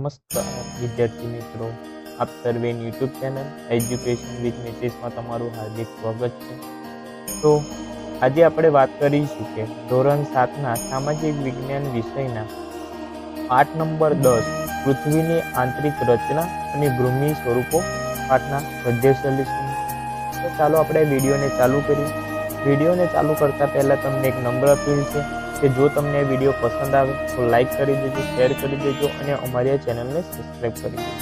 નમસ્કાર વિદ્યાર્થી મિત્રો, આપ સર્વેની યુટ્યુબ ચેનલ એજ્યુકેશન વિથ મિસિસમાં તમારું હાર્દિક સ્વાગત છે। તો આજે આપણે વાત કરીશું કે ધોરણ 7ના સામાજિક વિજ્ઞાન વિષયના પાઠ નંબર 10 પૃથ્વીની આંતરિક રચના અને ભૂમિ સ્વરૂપો પાઠના સ્વાધ્યાય સોલ્યુશન। તો ચાલો આપણે વિડીયોને ચાલુ કરીએ। વિડીયોને ચાલુ કરતા પહેલા તમને એક નમ્ર અપીલ છે કે જો તમને વિડીયો પસંદ આવે તો લાઈક કરી દેજો, શેર કરી દેજો અને અમારી આ ચેનલને સબસ્ક્રાઈબ કરી દેજો।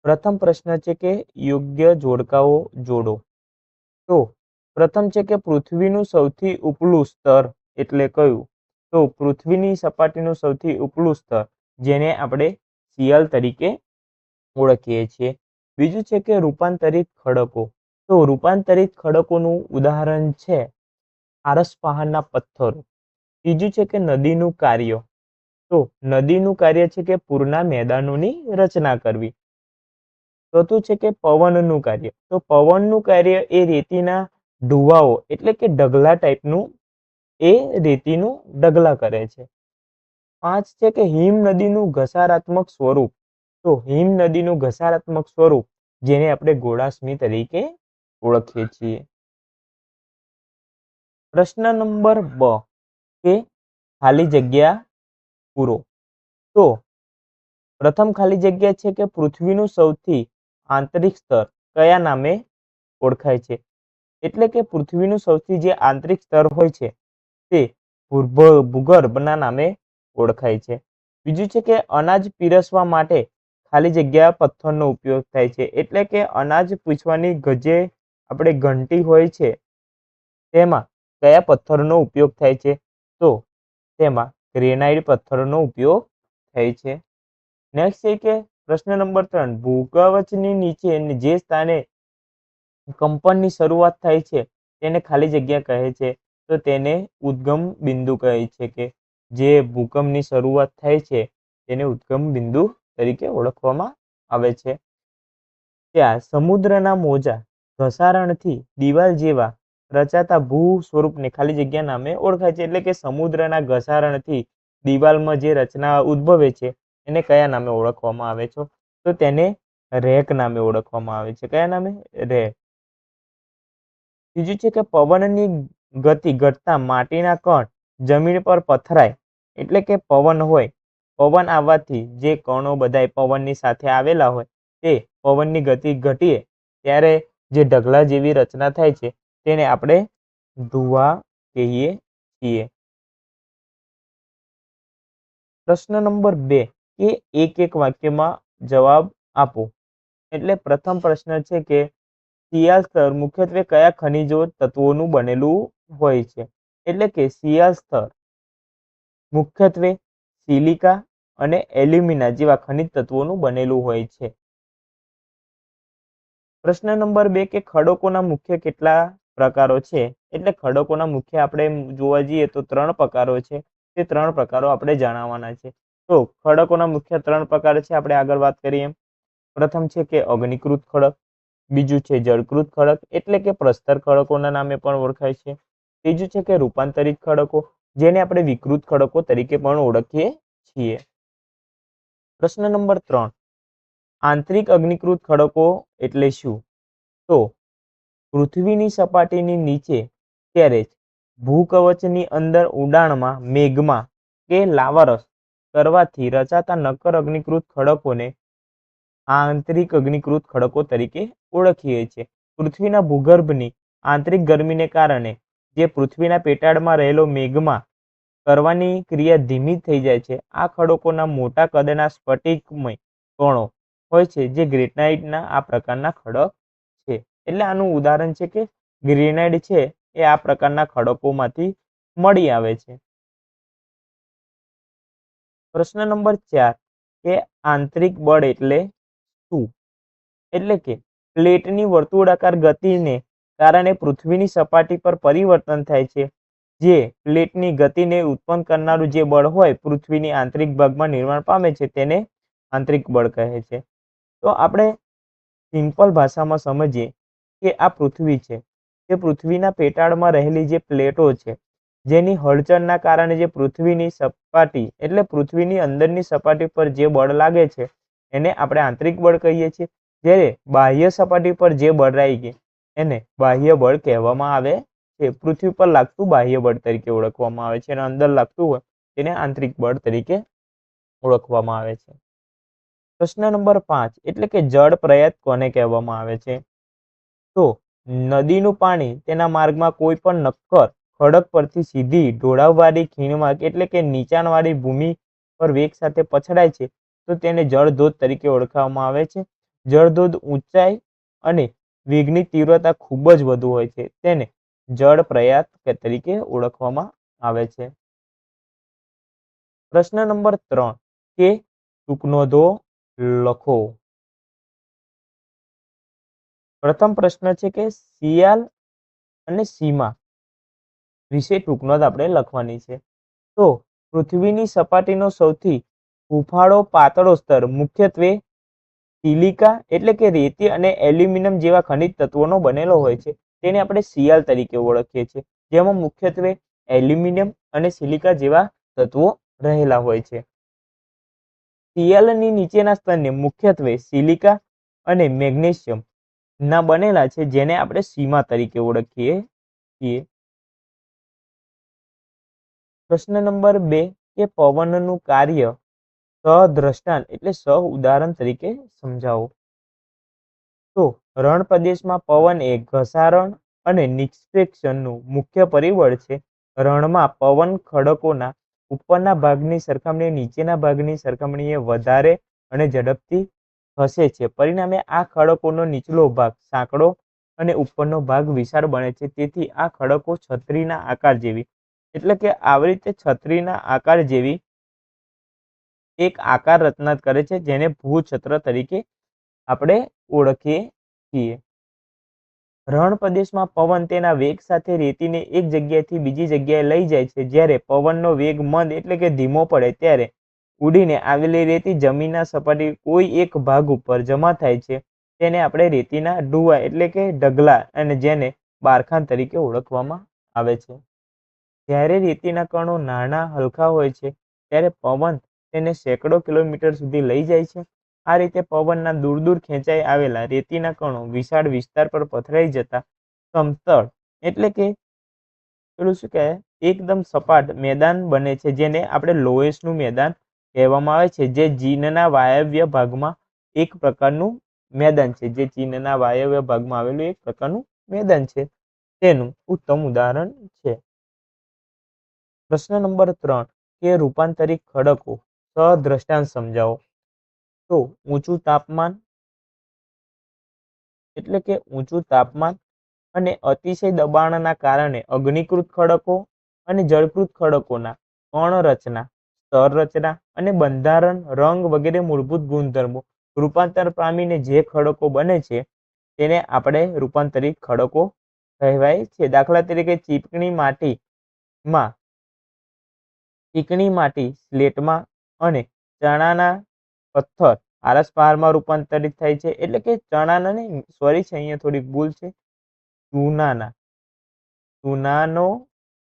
પ્રથમ પ્રશ્ન છે કે યોગ્ય જોડકાઓ જોડો। તો પ્રથમ છે કે પૃથ્વીનું સૌથી ઉપલું સ્તર એટલે કયું? તો પૃથ્વીની સપાટીનું સૌથી ઉપલું સ્તર જેને આપણે શિયાળ તરીકે ઓળખીએ છીએ। બીજું છે કે રૂપાંતરિત ખડકો। તો રૂપાંતરિત ખડકોનું ઉદાહરણ છે આરસ પહાડના પથ્થરો। ત્રીજું છે કે નદીનું કાર્ય। તો નદીનું કાર્ય છે કે પૂરના મેદાનોની રચના કરવી। ચોથું છે કે પવનનું કાર્ય। તો પવનનું કાર્ય એ રેતીના ઢુવાઓ એટલે કે ઢગલા ટાઈપનું એ રેતીનું ઢગલા કરે છે। 5 છે કે હિમ નદીનું ઘસારાત્મક સ્વરૂપ। તો હિમ નદીનું ઘસારાત્મક સ્વરૂપ જેને આપણે ગોળાષ્મી તરીકે ઓળખીએ છીએ। પ્રશ્ન નંબર 2 કે ખાલી જગ્યા પૂરો। તો પ્રથમ ખાલી જગ્યા છે કે પૃથ્વીનું સૌથી આંતરિક સ્તર કયા નામે ઓળખાય છે? એટલે કે પૃથ્વીનું સૌથી જે આંતરિક સ્તર હોય છે તે ભૂગર્ભના નામે ઓળખાય છે। બીજું છે કે અનાજ પીરસવા માટે ખાલી જગ્યા પથ્થરનો ઉપયોગ થાય છે। એટલે કે અનાજ પીસવાની જે આપણે ઘંટી હોય છે તેમાં કયા પથ્થરનો ઉપયોગ થાય છે? તો તેમાં ગ્રેનાઇટ પથ્થરનો ઉપયોગ થાય છે। નેક્સ્ટ છે કે પ્રશ્ન નંબર 3 ભૂકવચની નીચે જે સ્થાને કંપનની શરૂઆત થાય છે તેને ખાલી જગ્યા કહે છે। તો તેને ઉદ્ગમ બિંદુ કહે છે કે જે ભૂકંપની શરૂઆત થાય છે તેને ઉદ્ગમ બિંદુ તરીકે ઓળખવામાં આવે છે। ત્યાં સમુદ્રના મોજા ઘસારણથી દિવાલ જેવા રચાતા ભૂ સ્વરૂપને ખાલી જગ્યા નામે ઓળખાય છે। એટલે કે સમુદ્રના ઘસારણથી દિવાલમાં જે રચના ઉદ્ભવે છે એને કયા નામે ઓળખવામાં આવે છે? તો તેને રેક નામે ઓળખવામાં આવે છે। કયા નામે? રેક। બીજું છે કે પવનની ગતિ ઘટતા માટીના કણ જમીન પર પથરાય। એટલે કે પવન હોય, પવન આવવાથી જે કણો બધા પવનની સાથે આવેલા હોય તે પવનની ગતિ ઘટીએ ત્યારે જે ઢગલા જેવી રચના થાય છે તેને આપણે ધુવા કહીએ છીએ। પ્રશ્ન નંબર 2 કે એક વાક્યમાં જવાબ આપો। એટલે પ્રથમ પ્રશ્ન છે કે શિયાળ સ્તર મુખ્યત્વે કયા ખનિજો તત્વોનું બનેલું હોય છે? એટલે કે શિયાળ સ્તર મુખ્યત્વે સિલિકા અને એલ્યુમિના જેવા ખનિજ તત્વોનું બનેલું હોય છે। પ્રશ્ન નંબર 2 કે ખડકોના મુખ્ય કેટલા પ્રકારો છે? એટલે ખડકોના મુખ્ય આપણે જોવા જઈએ તો 3 પ્રકારો છે। તે 3 પ્રકારો આપણે જાણવાના છે। તો ખડકોના મુખ્ય 3 પ્રકાર છે, આપણે આગળ વાત કરીએ। પ્રથમ છે કે અગ્નિકૃત ખડક। બીજું છે જળકૃત ખડક એટલે કે પ્રસ્તર ખડકોના નામે પણ ઓળખાય છે। ત્રીજું છે કે રૂપાંતરિત ખડકો જેને આપણે વિકૃત ખડકો તરીકે પણ ઓળખીએ છીએ। પ્રશ્ન નંબર 3 આંતરિક અગ્નિકૃત ખડકો એટલે શું? તો પૃથ્વીની સપાટીની નીચે ત્યારે ભૂકવચની અંદર ઊંડાણમાં મેગ્મા કે લાવારસ કરવાથી રચાતા નક્કર અગ્નિકૃત ખડકોને આંતરિક અગ્નિકૃત ખડકો તરીકે ઓળખીએ છીએ। પૃથ્વીના ભૂગર્ભની આંતરિક ગરમીને કારણે જે પૃથ્વીના પેટાળમાં રહેલો મેગ્મા કરવાની ક્રિયા ધીમી થઈ જાય છે। આ ખડકોના મોટા કદના સ્ફટિકમય કણો હોય છે જે ગ્રેનાઇટના આ પ્રકારના ખડક છે। એટલે આનું ઉદાહરણ છે કે ગ્રેનાઇટ છે એ આ પ્રકારના ખડકોમાંથી મળી આવે છે। પ્રશ્ન નંબર 4 કે આંતરિક બળ એટલે શું? એટલે કે પ્લેટની વર્તુળાકાર ગતિને કારણે પૃથ્વીની સપાટી પર પરિવર્તન થાય છે। જે પ્લેટની ગતિને ઉત્પન્ન કરનારું જે બળ હોય પૃથ્વીની આંતરિક ભાગમાં નિર્માણ પામે છે તેને આંતરિક બળ કહે છે। તો આપણે સિમ્પલ ભાષામાં સમજીએ કે આ પૃથ્વી છે, તે પૃથ્વીના પેટાળમાં રહેલી જે પ્લેટો છે, જેની હળચળના કારણે જે પૃથ્વીની સપાટી એટલે પૃથ્વીની અંદરની સપાટી પર જે બળ લાગે છે એને આપણે આંતરિક બળ કહીએ છીએ, જ્યારે બાહ્ય સપાટી પર જે બળ લાગે એને બાહ્ય બળ કહેવામાં આવે છે. પૃથ્વી પર લાગતું બાહ્ય બળ તરીકે ઓળખવામાં આવે છે અને અંદર લાગતું હોય તેને આંતરિક બળ તરીકે ઓળખવામાં આવે છે. પ્રશ્ન નંબર 5 એટલે કે જળ પ્રયાત કોને કહેવામાં આવે છે? તો નદીનું પાણી તેના માર્ગમાં કોઈ પણ નક્કર ખડક પરથી સીધી ઢોળાવવાળી ખીણમાં એટલે કે નીચાણવાળી ભૂમિ પર વેગ સાથે પછડાય છે તો તેને જળધોધ તરીકે ઓળખવામાં આવે છે. જળધોધ ઊંચાઈ અને વેગની તીવ્રતા ખૂબ જ વધુ હોય છે, તેને જળ પ્રયાત તરીકે ઓળખવામાં આવે છે. પ્રશ્ન નંબર 3 કે ટૂંકનોંધો લખો. પ્રથમ પ્રશ્ન છે કે શિયાળ અને સીમા વિશે ટૂંકનોંધ આપણે લખવાની છે. તો પૃથ્વીની સપાટીનો સૌથી હૂંફાળો પાતળો સ્તર મુખ્યત્વે સિલિકા એટલે કે રેતી અને એલ્યુમિનિયમ જેવા ખનિજ તત્વોનો બનેલો હોય છે, તેને આપણે શિયાળ તરીકે ઓળખીએ છીએ, જેમાં મુખ્યત્વે એલ્યુમિનિયમ અને સિલિકા જેવા તત્વો રહેલા હોય છે. શિયાળની નીચેના સ્તરને મુખ્યત્વે સિલિકા અને મેગ્નેશિયમ ના બનેલા છે, જેને આપણે સીમા તરીકે ઓળખીએ છીએ. પ્રશ્ન નંબર 2 કે પવનનું કાર્ય સહદ્રષ્ટાંત એટલે સહ ઉદાહરણ તરીકે સમજાવો. તો રણ પ્રદેશમાં પવન એ ઘસારણ અને નિક્ષેપણનું મુખ્ય પરિબળ છે. રણમાં પવન ખડકોના ઉપરના ભાગની સરખામણીએ નીચેના ભાગની સરખામણીએ વધારે અને ઝડપથી ખસે છે. પરિણામે આ ખડકોનો નીચલો ભાગ સાંકડો અને ઉપરનો ભાગ વિશાળ બને છે. તેથી આ ખડકો છત્રીના આકાર જેવી એટલે કે આવી રીતે છત્રીના આકાર જેવી એક આકાર રચના કરે છે, જેને ભૂછત્ર તરીકે આપણે ઓળખીએ છીએ. રણ પ્રદેશમાં પવન તેના વેગ સાથે રેતીને એક જગ્યાએથી બીજી જગ્યાએ લઈ જાય છે. જ્યારે પવનનો વેગ મંદ એટલે કે ધીમો પડે ત્યારે ઉડીને આવેલી રેતી જમીનના સપાટી કોઈ એક ભાગ ઉપર જમા થાય છે, તેને આપણે રેતીના ડુવા એટલે કે ઢગલા અને જેને બારખાન તરીકે ઓળખવામાં આવે છે. જ્યારે રેતીના કણો નાના હલકા હોય છે ત્યારે પવન તેને સેંકડો કિલોમીટર સુધી લઈ જાય છે. આ રીતે પવનના દૂર દૂર ખેંચાઈ આવેલા રેતીના કણો વિશાળ વિસ્તાર પર પથરાઈ જતા સમતળ એટલે કે પેલું શું કહેવાય એકદમ સપાટ મેદાન બને છે, જેને આપણે લોએસનું મેદાન કહેવામાં આવે છે, જે ચીનના વાયવ્ય ભાગમાં એક પ્રકારનું મેદાન છે, જે ચીનના વાયવ્ય ભાગમાં આવેલું એક પ્રકારનું મેદાન છે, તેનું ઉત્તમ ઉદાહરણ છે. પ્રશ્ન નંબર 3 કે રૂપાંતરિત ખડકો સહદ્રષ્ટાંત સમજાવો. તો ઊંચું તાપમાન એટલે કે ઊંચું તાપમાન અને અતિશય દબાણના કારણે અગ્નિકૃત ખડકો અને જળકૃત ખડકોના કણ રચના, સ્તર રચના અને બંધારણ, રંગ વગેરે મૂળભૂત ગુણધર્મો રૂપાંતર પામીને જે ખડકો બને છે તેને આપણે રૂપાંતરિત ખડકો કહેવાય છે. દાખલા તરીકે ચીકણી માટી સ્લેટમાં અને ચણાના પથ્થર આરસપહારમાં રૂપાંતરિત થાય છે. એટલે કે ચણાના નહીં, સોરી છે, અહીંયા થોડીક ભૂલ છે, ચૂનાનો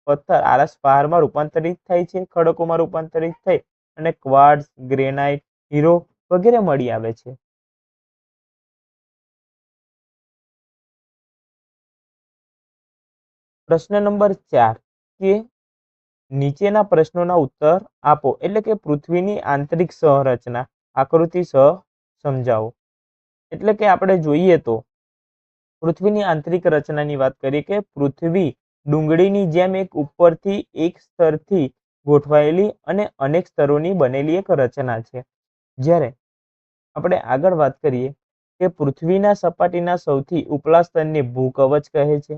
પથ્થર આરસપહારમાં રૂપાંતરિત થાય છે, ખડકોમાં રૂપાંતરિત થઈ અને ક્વાર્ટઝ, ગ્રેનાઇટ, હીરો વગેરે મળી આવે છે. પ્રશ્ન નંબર 4 કે નીચેના પ્રશ્નોના ઉત્તર આપો એટલે કે પૃથ્વીની આંતરિક સંરચના આકૃતિ સમજાવો. એટલે કે આપણે જોઈએ તો પૃથ્વીની આંતરિક રચનાની વાત કરીએ કે પૃથ્વી ડુંગળીની જેમ એક ઉપરથી એક સ્તરથી ગોઠવાયેલી અને અનેક સ્તરોની બનેલી એક રચના છે. જ્યારે આપણે આગળ વાત કરીએ કે પૃથ્વીના સપાટીના સૌથી ઉપલા સ્તરને ભૂકવચ કહે છે,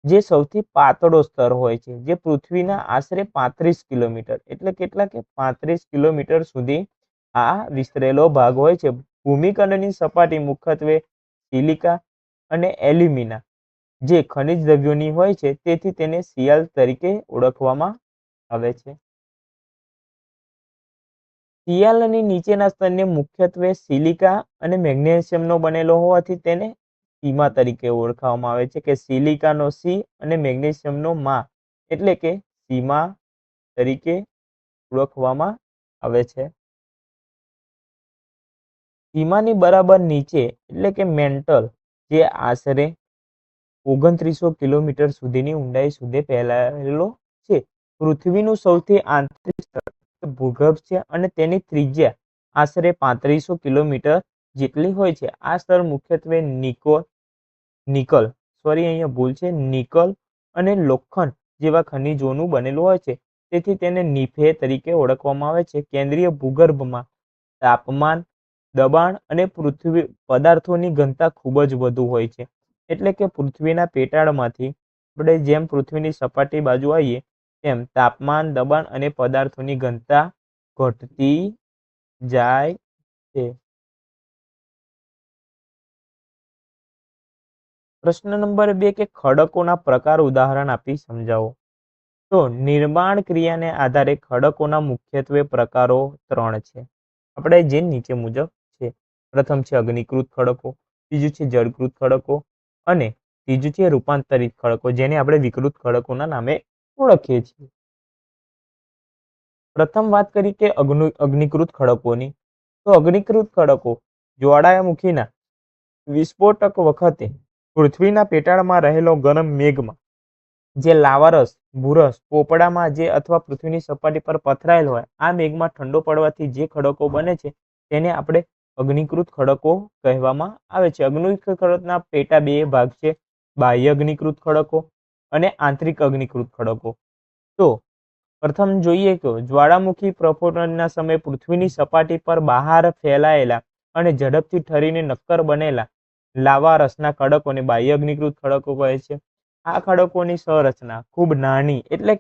જે સૌથી પાતળો સ્તર હોય છે, જે પૃથ્વીના આશરે 35 કિલોમીટર એટલે કેટલા કે 35 કિલોમીટર સુધી આ વિસ્તરેલો ભાગ હોય છે. ભૂમિખંડની સપાટી મુખ્યત્વે સિલિકા અને એલ્યુમિના જે ખનિજ દ્રવ્યોની હોય છે, તેથી તેને શિયાળ તરીકે ઓળખવામાં આવે છે. શિયાળની નીચેના સ્તરને મુખ્યત્વે સિલિકા અને મેગ્નેશિયમનો બનેલો હોવાથી તેને સીમા તરીકે ઓળખવામાં આવે છે, કે સિલિકાનો સી અને મેગ્નેશિયમનો મા, એટલે કે સીમા તરીકે ઓળખવામાં આવે છે. સીમાની બરાબર નીચે એટલે કે મેન્ટલ, જે આશરે 2900 કિલોમીટર સુધીની ઊંડાઈ સુધી ફેલાયેલો છે. પૃથ્વીનું સૌથી આંતરિક સ્તર ભૂગર્ભ છે અને તેની ત્રિજ્યા આશરે 3500 કિલોમીટર જેટલી હોય છે. આ સ્તર મુખ્યત્વે નિકલ અહીંયા ભૂલ છે, નિકલ અને લોખંડ જેવા ખનિજોનું બનેલું હોય છે. તેથી તેને નિફે તરીકે ઓળખવામાં આવે છે. કેન્દ્રીય ભૂગર્ભમાં તાપમાન, દબાણ અને પદાર્થોની ઘનતા ખૂબ જ વધુ હોય છે. એટલે કે પૃથ્વીના પેટાળમાંથી આપણે જેમ પૃથ્વીની સપાટી બાજુ આવીએ તેમ તાપમાન, દબાણ અને પદાર્થોની ઘનતા ઘટતી જાય છે. પ્રશ્ન નંબર 2 કે ખડકોના પ્રકાર ઉદાહરણ આપી સમજાવો. તો નિર્માણ ક્રિયાને આધારે ખડકોના મુખ્યત્વે પ્રકારો 3 છે. આપણે જે નીચે મુજબ છે. પ્રથમ છે અગ્નિકૃત ખડકો, બીજું છે જળકૃત ખડકો અને ત્રીજું છે રૂપાંતરિત ખડકો, જેને આપણે વિકૃત ખડકોના નામે ઓળખીએ છીએ. પ્રથમ વાત કરી કે અગ્નિકૃત ખડકોની. તો અગ્નિકૃત ખડકો જ્વાળામુખીના વિસ્ફોટક વખતે પૃથ્વીના પેટાળમાં રહેલો ગરમ મેઘમાં જે લાવારસ, ભૂરસ, પોપડામાં જે અથવા પૃથ્વીની સપાટી પર પથરાયેલ હોય, આ મેઘમાં ઠંડો પડવાથી જે ખડકો બને છે તેને આપણે અગ્નિકૃત ખડકો કહેવામાં આવે છે. અગ્નિકૃત ખડકના પેટા 2 ભાગ છે, બાહ્ય અગ્નિકૃત ખડકો અને આંતરિક અગ્નિકૃત ખડકો. તો પ્રથમ જોઈએ કે જ્વાળામુખી પ્રસ્ફોટનના સમયે પૃથ્વીની સપાટી પર બહાર ફેલાયેલા અને ઝડપથી ઠરીને નક્કર બનેલા લાવારસના ખડકોને બાહ્ય અગ્નિકૃત ખડકો કહે છે. આ ખડકોની સંરચના ખૂબ નાની એટલે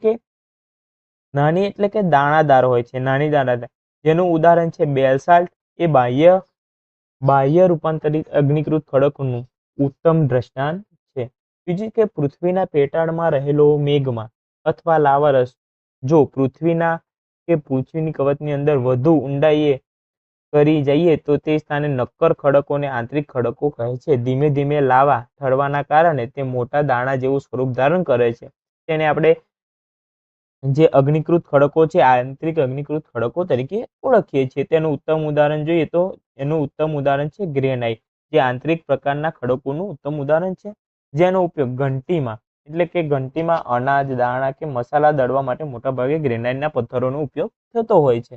કે દાણાદાર હોય છે, નાની દાણાદાર, જેનું ઉદાહરણ છે બેલસાલ્ટ. એ બાહ્ય રૂપાંતરિત અગ્નિકૃત ખડકોનું ઉત્તમ દ્રષ્ટાંત છે. બીજું કે પૃથ્વીના પેટાળમાં રહેલો મેઘમાં અથવા લાવારસ જો પૃથ્વીની કવચની અંદર વધુ ઊંડાઈએ કરી જઈએ તો તે સ્થાને નક્કર ખડકોને આંતરિક ખડકો કહે છે. ધીમે ધીમે લાવા ઠરવાના કારણે તે મોટા દાણા જેવું સ્વરૂપ ધારણ કરે છે. તેને આપણે જે અગ્નિકૃત ખડકો છે આંતરિક અગ્નિકૃત ખડકો તરીકે ઓળખીએ છીએ. તેનું ઉત્તમ ઉદાહરણ જોઈએ તો એનું ઉત્તમ ઉદાહરણ છે ગ્રેનાઇટ, જે આંતરિક પ્રકારના ખડકોનું ઉત્તમ ઉદાહરણ છે, જેનો ઉપયોગ ઘંટીમાં અનાજ, દાણા કે મસાલા દળવા માટે મોટાભાગે ગ્રેનાઇટના પથ્થરોનો ઉપયોગ થતો હોય છે.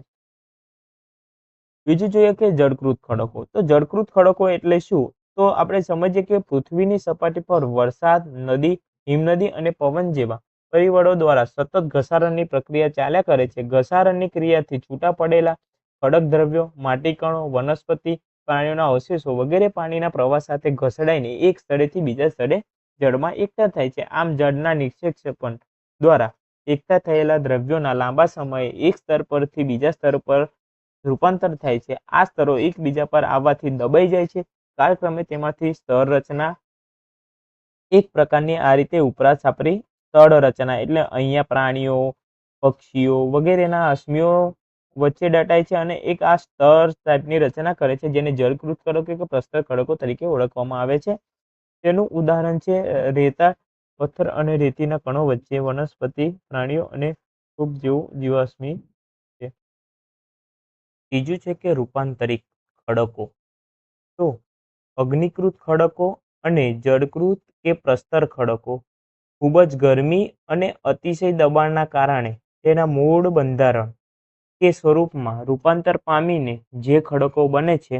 બીજું જોઈએ કે જળકૃત ખડકો. તો જળકૃત ખડકો એટલે શું? તો આપણે સમજીએ કે પૃથ્વીની સપાટી પર વરસાદ, નદી, હિમનદી અને પવન જેવા પરિબળો દ્વારા સતત ઘસારણની પ્રક્રિયા ચાલ્યા કરે છે. ઘસારણની ક્રિયાથી છૂટા પડેલા ખડક દ્રવ્યો, માટીકણો, વનસ્પતિ, પ્રાણીઓના અવશેષો વગેરે પાણીના પ્રવાહ સાથે ઘસડાઈને એક સ્થળેથી બીજા સ્થળે જળમાં એકઠા થાય છે. આમ જળના નિક્ષેપણ દ્વારા એકઠા થયેલા દ્રવ્યોના લાંબા સમયે એક સ્તર પરથી બીજા સ્તર પર રૂપાંતર થાય છે. આ સ્તરો એકબીજા પર આવવાથી દબાઈ જાય છે. કાળક્રમે તેમાંથી સ્તર રચના એક પ્રકારની આ રીતે ઉપરા છાપરી તળ રચના, એટલે અહીંયા પ્રાણીઓ, પક્ષીઓ વગેરેના અશ્મિઓ વચ્ચે દટાય છે અને એક આ સ્તર ટાઈપની રચના કરે છે, જેને જળકૃત ખડકો કે પ્રસ્તર ખડકો તરીકે ઓળખવામાં આવે છે. તેનું ઉદાહરણ છે રેતા, પથ્થર અને રેતીના કણો વચ્ચે વનસ્પતિ, પ્રાણીઓ અને ખૂબ જેવું જીવાશ્મી છે. ત્રીજું છે કે રૂપાંતરિત ખડકો. તો અગ્નિકૃત ખડકો અને જળકૃત કે પ્રસ્તર ખડકો ખૂબ જ ગરમી અને અતિશય દબાણના કારણે તેના મૂળ બંધારણ કે સ્વરૂપમાં રૂપાંતર પામીને જે ખડકો બને છે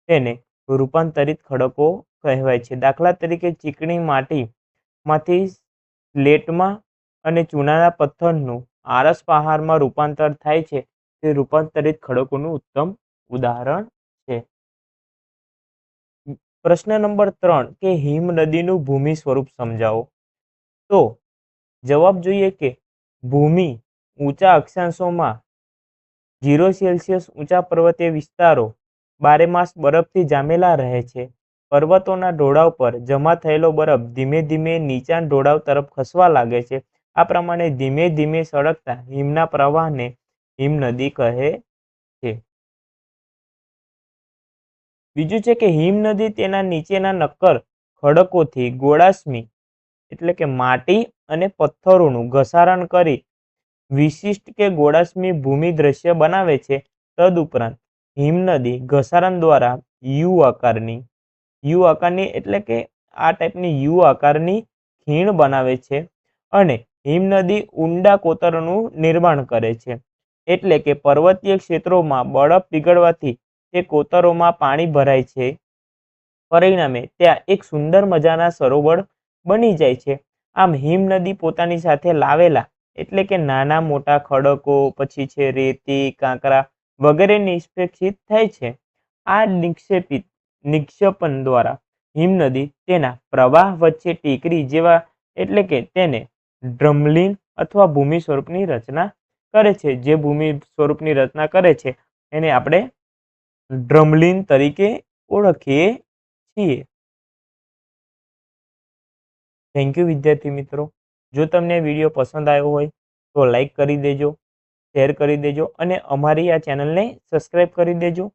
તેને રૂપાંતરિત ખડકો કહેવાય છે. દાખલા તરીકે ચીકણી માટીમાંથી સ્લેટમાં અને ચૂનાના પથ્થરનું આરસ પહાડમાં રૂપાંતર થાય છે, તે રૂપાંતરિત ખડકોનું ઉત્તમ ઉદાહરણ છે. પ્રશ્ન નંબર 3 કે હિમ નદીનું ભૂમિ સ્વરૂપ સમજાવો. તો જવાબ જોઈએ કે ભૂમિ ઊંચા અક્ષાંશોમાં 0 સેલ્સિયસ ઊંચા પર્વતીય વિસ્તારો બારેમાસ બરફથી જામેલા રહે છે. પર્વતોના ઢોળાવ પર જમા થયેલો બરફ ધીમે ધીમે નીચા ઢોળાવ તરફ ખસવા લાગે છે. આ પ્રમાણે ધીમે ધીમે સળગતા હિમના પ્રવાહને હિમનદી કહે છે. બીજું છે કે હિમનદી તેના નીચેના નક્કર ખડકોથી ગોળાશ્મી એટલે કે માટી અને પથ્થરોનું ઘસારણ કરી વિશિષ્ટ કે ગોળાશ્મી ભૂમિ દ્રશ્ય બનાવે છે. તદુપરાંત હિમનદી ઘસારણ દ્વારા યુ આકારની એટલે કે આ ટાઈપની યુ આકારની ખીણ બનાવે છે અને હિમનદી ઊંડા કોતરોનું નિર્માણ કરે છે. એટલે કે પર્વતીય ક્ષેત્રોમાં બરફ પીગળવાથી તે કોતરોમાં પાણી ભરાય છે. પરિણામે ત્યાં એક સુંદર મજાના સરોવર બની જાય છે. આમ હિમનદી પોતાની સાથે લાવેલા એટલે કે નાના મોટા ખડકો, પછી છે રેતી, કાંકરા વગેરે નિક્ષેપિત થાય છે. આ નિક્ષેપણ દ્વારા હિમનદી તેના પ્રવાહ વચ્ચે ટેકરી જેવા એટલે કે તેને ડ્રમલિન અથવા ભૂમિ સ્વરૂપની રચના કરે છે. જે ભૂમિ સ્વરૂપની રચના કરે છે એને આપણે ડ્રમલિન તરીકે ઓળખીએ છીએ. થેન્ક યુ વિદ્યાર્થી મિત્રો. જો તમને વિડીયો પસંદ આવ્યો હોય તો લાઈક કરી દેજો, શેર કરી દેજો અને અમારી આ ચેનલને સબસ્ક્રાઈબ કરી દેજો.